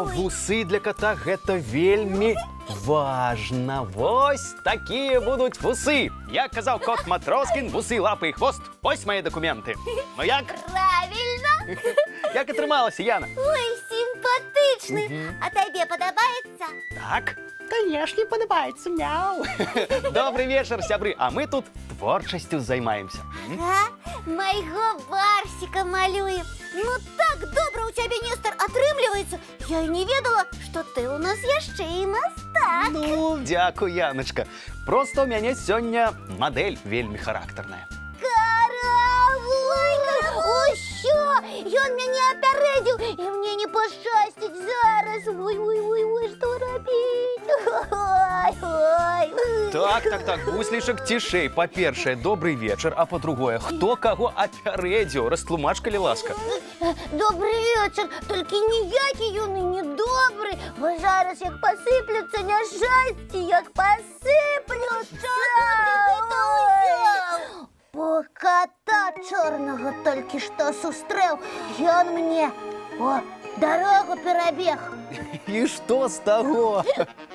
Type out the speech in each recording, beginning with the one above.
што вусы для кота гэта вельмі важна. Вось такія будуць вусы. Як казаў кот Матроскін, вусы, лапы і хвост. Вось мае дакументы. Ну як? Правильно. Як атрымалася, Яна? Ой, симпатичный. А тебе подобается? Так, конечно, падабаецца, мяу. Добрый вечер, сябры. А мы тут творчасцю займаемся. А? Моего Барсика малюем. Ну так добра у тебя, Нестор, атрымліваецца. Я и не ведала, что ты у нас яшчэ і мастак. Ну, дзякуй, Яночка. Просто у мяне сёння мадэль вельмі характарная. Каравай! Ой, що? Ён мяне апярэдзіў, і мне не пашчасціць зараз. Ой, што рабіць? Ой. Так, гуслічак, цішэй. Па-першае, добрый вечар, а па-другое, хто каго апярэдзіў? Растлумач, калі ласка. Добрый вечер, толькі ніякі ён і не добры, бо зараз як пасыплюцца няшчасці, як пасыплюцца. Бо кота чорнага толькі што сустрэў, ён мне дарогу перабег. І што з таго?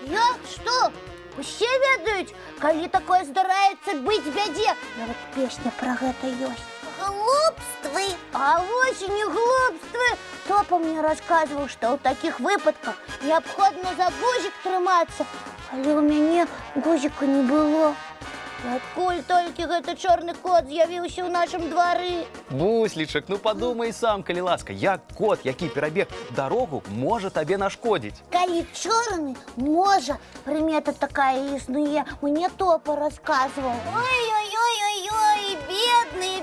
Як што? Усе ведаюць, калі такое здараецца быць бядзе. Нават песня пра гэта ёсць. Глупствы! А вось і не глупствы! Топа мне расказваў, што ў такіх выпадках неабходна за гузік трымацца, але ў мяне гузіка не было. Адкуль толькі гэты чорны кот з'явіўся ў нашым двары? Гуслічак, ну падумай сам, калі ласка, як кот, які перабег дарогу, можа табе нашкодзіць? Калі чорны, можа. Прымета такая існуе, мне Топа расказваў. Ой-ой-ой-ой-ой,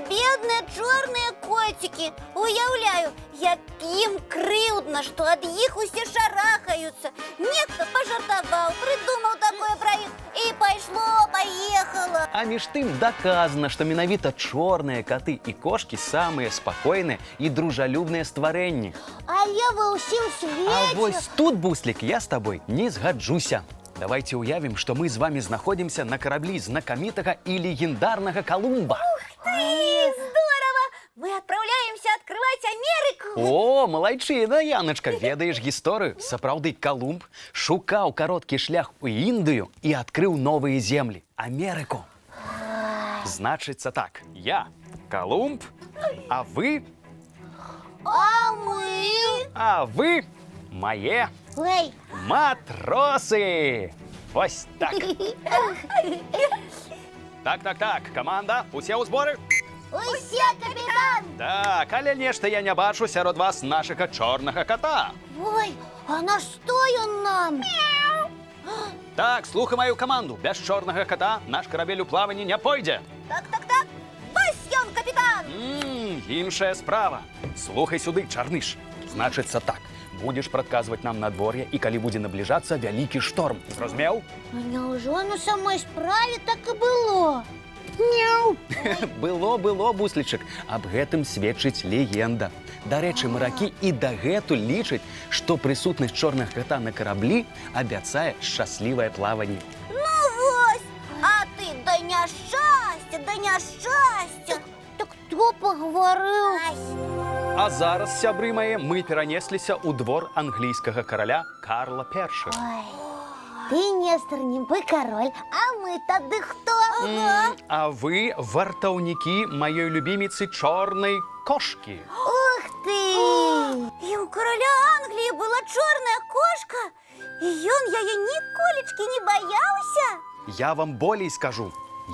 бедныя чорныя коцікі. Уяўляю, як ім крыўдна, што ад іх усе шарахаюцца. Нехта пажартаваў, прыдумаў такое пра іх, і пайшло-паехала. А між тым даказана, што менавіта чорныя каты і кошкі самыя спакойныя і дружалюбныя стварэнні. Але ва ўсім свеце... А вось тут, Буслік, я з табой не згаджуся. Давайте уявім, што мы з вамі знаходзімся на караблі знакамітага і легендарнага Колумба. Ух ты, здорово! Мы отправляемся открывать Америку. О, малайчына, Яночка, ведаеш гісторыю? Сапраўды, Колумб шукаў кароткі шлях у Індыю і адкрыў новыя землі – Амерыку. Значыцца так, я Колумб, а вы... А вы мае... Ой. Матросы! Вось так. Так, команда, усе ў зборы? Усе, капітан! Так, але нешта я не бачу сярод вас нашага чорнага кота. Ой, а на што ён нам? Так, слухай маю каманду. Без чорнага кота наш карабель у плаванні не пойдзе. Так. Вось ён, капітан! Іншая справа. Слухай сюды, чарныш. Значыцца так. Будзеш прадказваць нам надвор'е, і калі будзе набліжацца вялікі шторм. Зразумеў? А няўжо на самой справе так і было? Няу! Было, Буслічак. Аб гэтым сведчыць легенда. Дарэчы, маракі і дагэтуль лічаць, што прысутнасць чорнага кота на караблі абяцае шчаслівае плаванне. Ну вось! А ты да няшчасця! Так хто пагаварыў? А зараз, сябры мае, мы перанесліся ў двор англійскага караля Карла I. Ой, ты, Нестор, нібы кароль, а мы тады хто? А вы вартаўнікі маёй любіміцы чорнай кошкі. Ух ты! І у караля Англіі была чорная кошка, і ён яе ніколечкі не баяўся? Я вам болей скажу.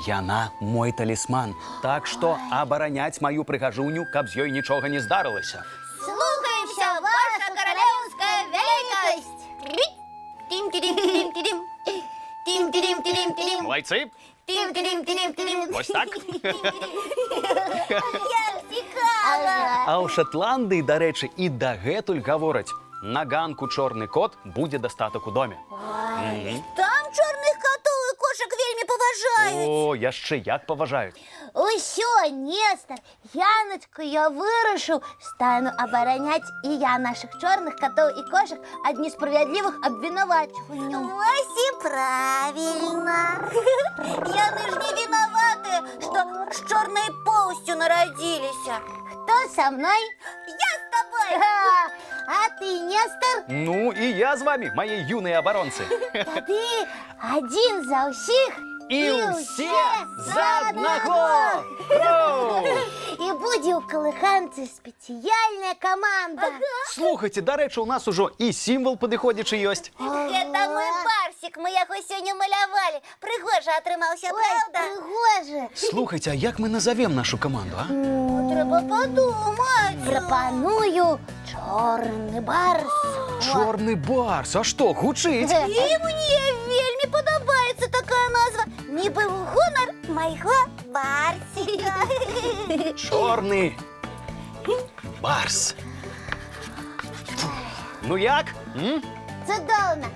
Яна мой талісман, так што абараняць маю прыгажуню, каб з ёй нічога не здарылася. Слухаемся, ваша каралеўская вялікасць! Тим-тирим-тирим-тирим. Тим-тирим-тирим-тирим. Малайцы? Тим-тирим-тирим-тирим. Вось так. Як цікава! А ў Шатландыі, дарэчы, і дагэтуль гавораць, на ганку чорны кот будзе дастатак у доме. Там чорных котоў і кошак вельмі паважаюць. О, яшчэ як паважаюць. Усё, Нестор, Яночка, я вырашыў, стану абараняць і я нашых чорных котоў і кошак ад несправядлівых абвінавачванняў. Вось і правильно. Яны ж не вінаватыя, што з чорнай поўсцю нарадзіліся. Хто са мной? Я з табой. а ты, Нестор? Ну, і я з вами, мої юні оборонці. Тады один за ўсіх І ўсе за одного! Оу! І будзе ў калыханцы спецыяльная каманда. Слухайте, до речі, у нас ужо і символ падыходзячы ёсць. Гэта мой барсик, мы яго сёння малявалі. Прыгожа атрымаўся, Ой, правда? прыгожа. Слухайте, а як ми назовем нашу команду, а? Трэба падумаць. Прапаную чорны барс. Чорний барс, а що, гучить? І мне вельмі падабаецца такая назва. Нібы ў гонар майго барсика. Чорний барс. Ну як? М? Цудоўна.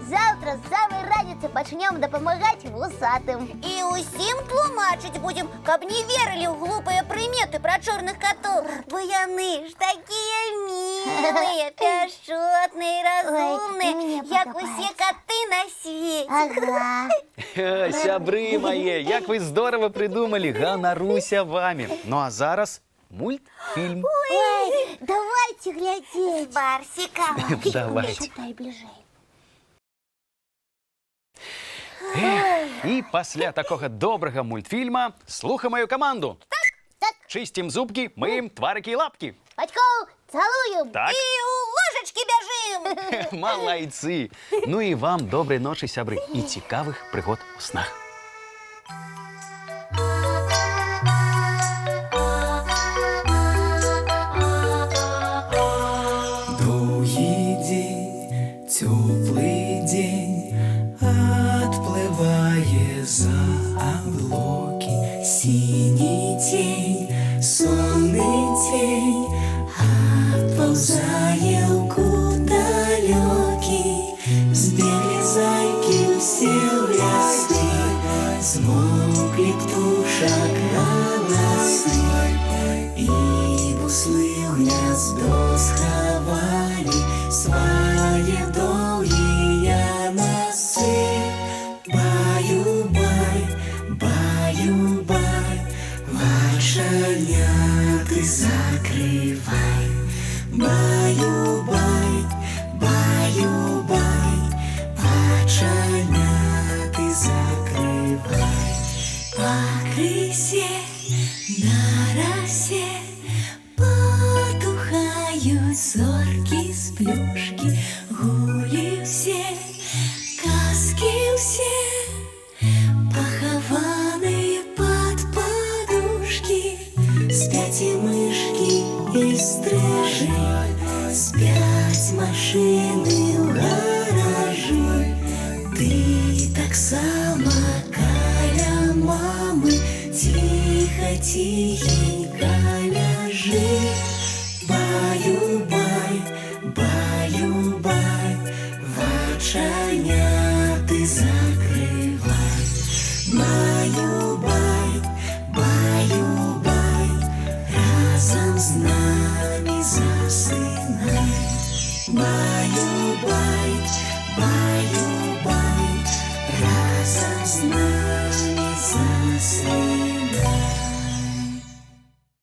Завтра з самай раніцы пачнём дапамагаць вусатым. І ўсім тлумачыць будзем, каб не верылі ў глупыя прыметы пра чорных катоў. Бо яны ж такія мілыя, пяшчотныя, разумныя, мне як падабаецца. усе каты на свеце. Ага. Сябры мае, як ви здорово придумали, ганаруся вами. Ну а зараз мультфільм. Ой, давайте глядеть. Барсика. Давайте. Шутай ближэй. І після такого доброго мультфільма слухай мою команду. Так. Чистим зубки, миємо тварики і лапки. Батьков, целуем. Так, І у ложечки бяжым. молодці. Ну і вам доброї ночі, сябри, і цікавих пригод у снах. Долгий день, теплый день, отплывая за облаки. Синий тень, сонный тень, отползая в далекий. Сбегли зайки все в лесы, смолкли птушек голосы. И буслы в гнездо сховали свои долгие носы. Баю-бай, баю-бай, вошаняты закрывай. Баю-бай, баю-бай, вошаняты закрывай. По крысе на росе потухают зорки с плюшки. Гули все, казки все, похованные под подушки. Спят и мышки, и стрижи, спят машины в гаражи. Ты так само каля мамы, тихо, тихенько ляжи. Баю-бай, баю-бай, вочаняты закрывай. Баю-бай, баю-бай, разом с нами засынай. Баю-бай, баю-бай, разом с нами засынай.